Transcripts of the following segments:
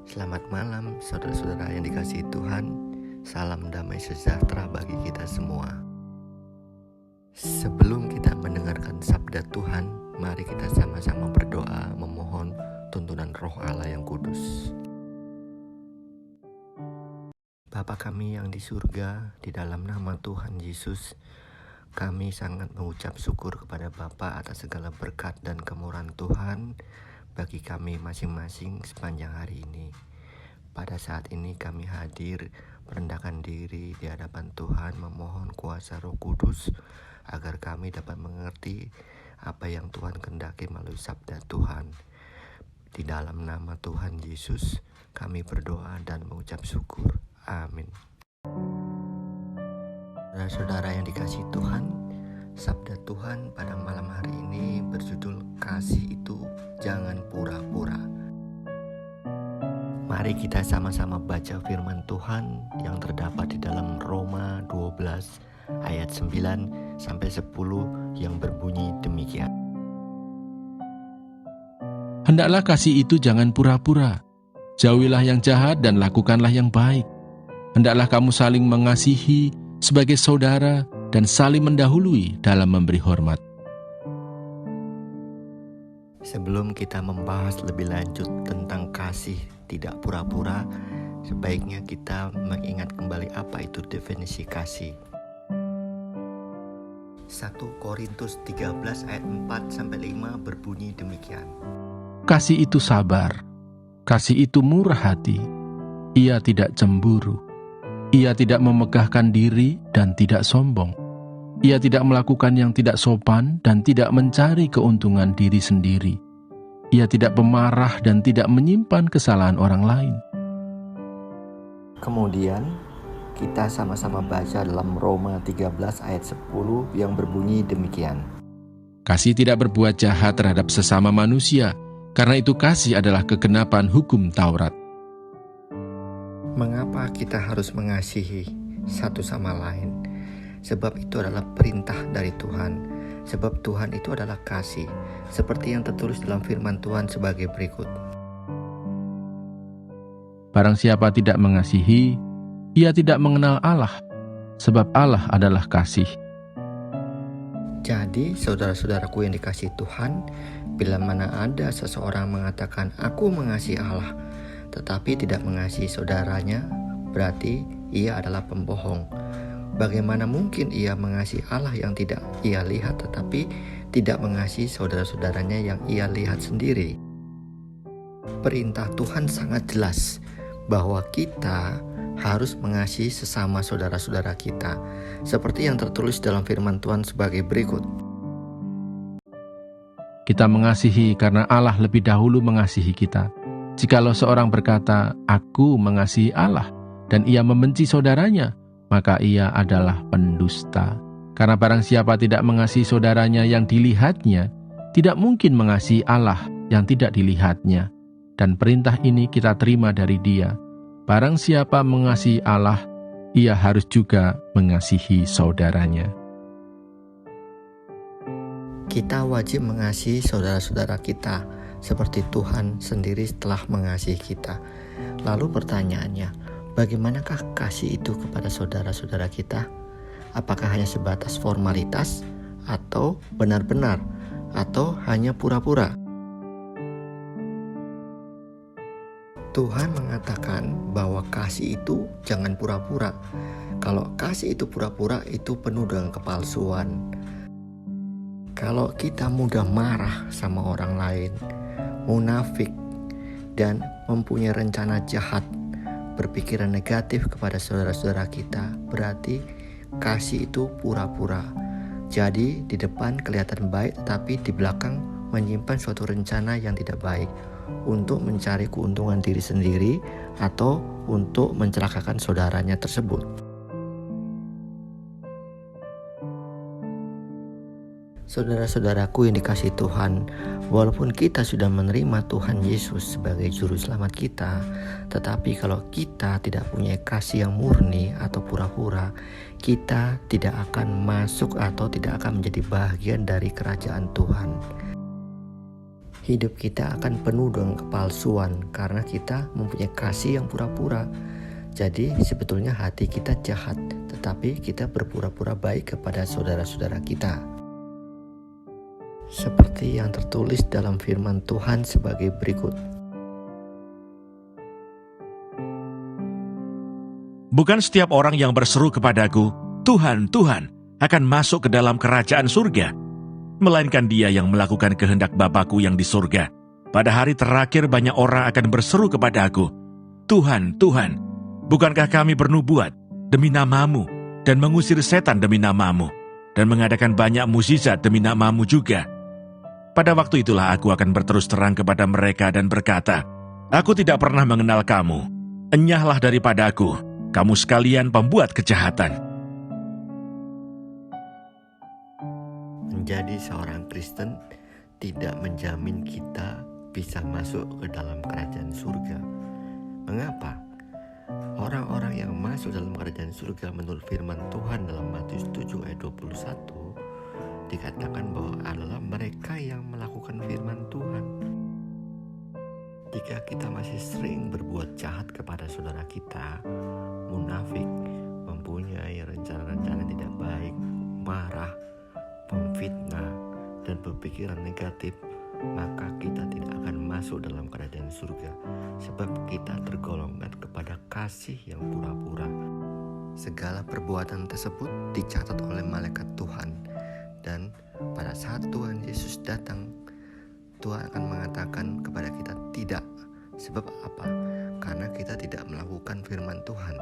Selamat malam saudara-saudara yang dikasihi Tuhan. Salam damai sejahtera bagi kita semua. Sebelum kita mendengarkan sabda Tuhan, mari kita sama-sama berdoa memohon tuntunan Roh Allah yang kudus. Bapa kami yang di surga, di dalam nama Tuhan Yesus, kami sangat mengucap syukur kepada Bapa atas segala berkat dan kemurahan Tuhan bagi kami masing-masing sepanjang hari ini. Pada saat ini kami hadir merendahkan diri di hadapan Tuhan, memohon kuasa Roh Kudus agar kami dapat mengerti apa yang Tuhan kehendaki melalui sabda Tuhan. Di dalam nama Tuhan Yesus kami berdoa dan mengucap syukur. Amin. Saudara-saudara yang dikasihi Tuhan, sabda Tuhan pada malam hari ini berjudul Kasih itu Jangan Pura-pura. Mari kita sama-sama baca firman Tuhan yang terdapat di dalam Roma 12 ayat 9 sampai 10 yang berbunyi demikian. Hendaklah kasih itu jangan pura-pura. Jauhilah yang jahat dan lakukanlah yang baik. Hendaklah kamu saling mengasihi sebagai saudara dan saling mendahului dalam memberi hormat. Sebelum kita membahas lebih lanjut tentang kasih tidak pura-pura, sebaiknya kita mengingat kembali apa itu definisi kasih. 1 Korintus 13 ayat 4-5 berbunyi demikian. Kasih itu sabar, kasih itu murah hati, ia tidak cemburu, ia tidak memegahkan diri dan tidak sombong. Ia tidak melakukan yang tidak sopan dan tidak mencari keuntungan diri sendiri. Ia tidak pemarah dan tidak menyimpan kesalahan orang lain. Kemudian kita sama-sama baca dalam Roma 13 ayat 10 yang berbunyi demikian. Kasih tidak berbuat jahat terhadap sesama manusia, karena itu kasih adalah kegenapan hukum Taurat. Mengapa kita harus mengasihi satu sama lain? Sebab itu adalah perintah dari Tuhan. Sebab Tuhan itu adalah kasih. Seperti yang tertulis dalam firman Tuhan sebagai berikut. Barang siapa tidak mengasihi, ia tidak mengenal Allah, sebab Allah adalah kasih. Jadi saudara-saudaraku yang dikasihi Tuhan, bila mana ada seseorang mengatakan aku mengasihi Allah, tetapi tidak mengasihi saudaranya, berarti ia adalah pembohong. Bagaimana mungkin ia mengasihi Allah yang tidak ia lihat tetapi tidak mengasihi saudara-saudaranya yang ia lihat sendiri? Perintah Tuhan sangat jelas bahwa kita harus mengasihi sesama saudara-saudara kita, seperti yang tertulis dalam firman Tuhan sebagai berikut. Kita mengasihi karena Allah lebih dahulu mengasihi kita. Jikalau seorang berkata, aku mengasihi Allah, dan ia membenci saudaranya, maka ia adalah pendusta. Karena barang siapa tidak mengasihi saudaranya yang dilihatnya, tidak mungkin mengasihi Allah yang tidak dilihatnya. Dan perintah ini kita terima dari Dia. Barang siapa mengasihi Allah, ia harus juga mengasihi saudaranya. Kita wajib mengasihi saudara-saudara kita seperti Tuhan sendiri telah mengasihi kita. Lalu pertanyaannya, bagaimanakah kasih itu kepada saudara-saudara kita? Apakah hanya sebatas formalitas, atau benar-benar, atau hanya pura-pura? Tuhan mengatakan bahwa kasih itu jangan pura-pura. Kalau kasih itu pura-pura, itu penuh dengan kepalsuan. Kalau kita mudah marah sama orang lain, munafik, dan mempunyai rencana jahat, berpikiran negatif kepada saudara-saudara kita, berarti kasih itu pura-pura. Jadi di depan kelihatan baik, tapi di belakang menyimpan suatu rencana yang tidak baik untuk mencari keuntungan diri sendiri atau untuk mencelakakan saudaranya tersebut. Saudara-saudaraku yang dikasihi Tuhan, walaupun kita sudah menerima Tuhan Yesus sebagai juru selamat kita, tetapi kalau kita tidak punya kasih yang murni atau pura-pura, kita tidak akan masuk atau tidak akan menjadi bagian dari kerajaan Tuhan. hidup kita akan penuh dengan kepalsuan karena kita mempunyai kasih yang pura-pura. Jadi sebetulnya hati kita jahat, tetapi kita berpura-pura baik kepada saudara-saudara kita. Seperti yang tertulis dalam firman Tuhan sebagai berikut. Bukan setiap orang yang berseru kepadaku, Tuhan, Tuhan, akan masuk ke dalam kerajaan surga, melainkan dia yang melakukan kehendak Bapa-Ku yang di surga. Pada hari terakhir banyak orang akan berseru kepada aku, Tuhan, Tuhan, bukankah kami bernubuat demi nama-Mu dan mengusir setan demi nama-Mu dan mengadakan banyak mukjizat demi nama-Mu juga? Pada waktu itulah aku akan berterus terang kepada mereka dan berkata, aku tidak pernah mengenal kamu. Enyahlah daripada aku, kamu sekalian pembuat kejahatan. Menjadi seorang Kristen tidak menjamin kita bisa masuk ke dalam kerajaan surga. Mengapa? Orang-orang yang masuk dalam kerajaan surga menurut firman Tuhan dalam Matius 7 ayat 21 dikatakan bahwa adalah mereka yang melakukan firman Tuhan. Jika kita masih sering berbuat jahat kepada saudara kita, munafik, mempunyai rencana-rencana tidak baik, marah, memfitnah, dan berpikiran negatif, maka kita tidak akan masuk dalam kerajaan surga, sebab kita tergolongkan kepada kasih yang pura-pura. Segala perbuatan tersebut dicatat oleh malaikat Tuhan, dan pada saat Tuhan Yesus datang, Tuhan akan mengatakan kepada kita tidak. Sebab apa? Karena kita tidak melakukan firman Tuhan.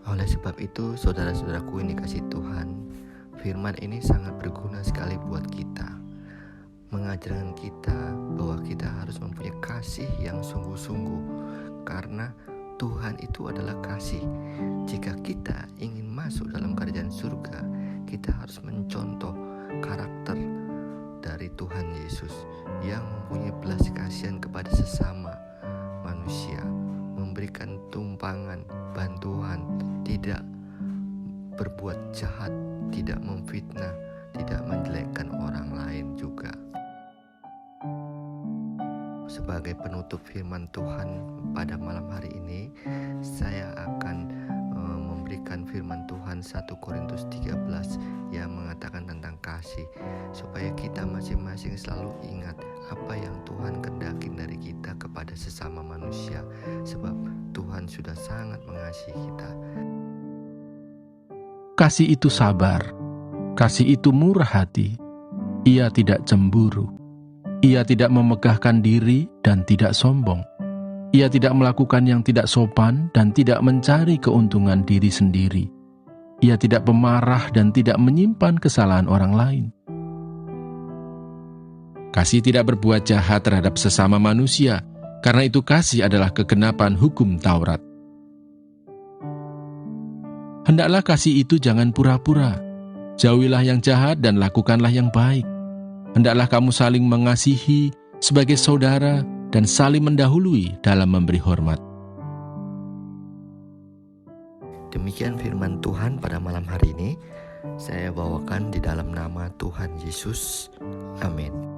Oleh sebab itu, saudara-saudaraku ini kasih Tuhan, firman ini sangat berguna sekali buat kita, mengajarkan kita bahwa kita harus mempunyai kasih yang sungguh-sungguh, karena Tuhan itu adalah kasih. Jika kita ingin masuk dalam kerajaan surga, kita harus mencontoh karakter dari Tuhan Yesus yang mempunyai belas kasihan kepada sesama manusia, memberikan tumpangan, bantuan, tidak berbuat jahat, tidak memfitnah, tidak menjelekkan orang lain juga. Sebagai penutup firman Tuhan pada malam hari ini, saya akan memberikan firman Tuhan 1 Korintus 13 yang mengatakan tentang kasih, supaya kita masing-masing selalu ingat apa yang Tuhan kehendaki dari kita kepada sesama manusia, sebab Tuhan sudah sangat mengasihi kita. Kasih itu sabar, kasih itu murah hati, ia tidak cemburu, ia tidak memegahkan diri dan tidak sombong, ia tidak melakukan yang tidak sopan dan tidak mencari keuntungan diri sendiri, ia tidak pemarah dan tidak menyimpan kesalahan orang lain. Kasih tidak berbuat jahat terhadap sesama manusia, karena itu kasih adalah kegenapan hukum Taurat. Hendaklah kasih itu jangan pura-pura. Jauhilah yang jahat dan lakukanlah yang baik. Hendaklah kamu saling mengasihi sebagai saudara dan saling mendahului dalam memberi hormat. Demikian firman Tuhan pada malam hari ini. Saya bawakan di dalam nama Tuhan Yesus. Amin.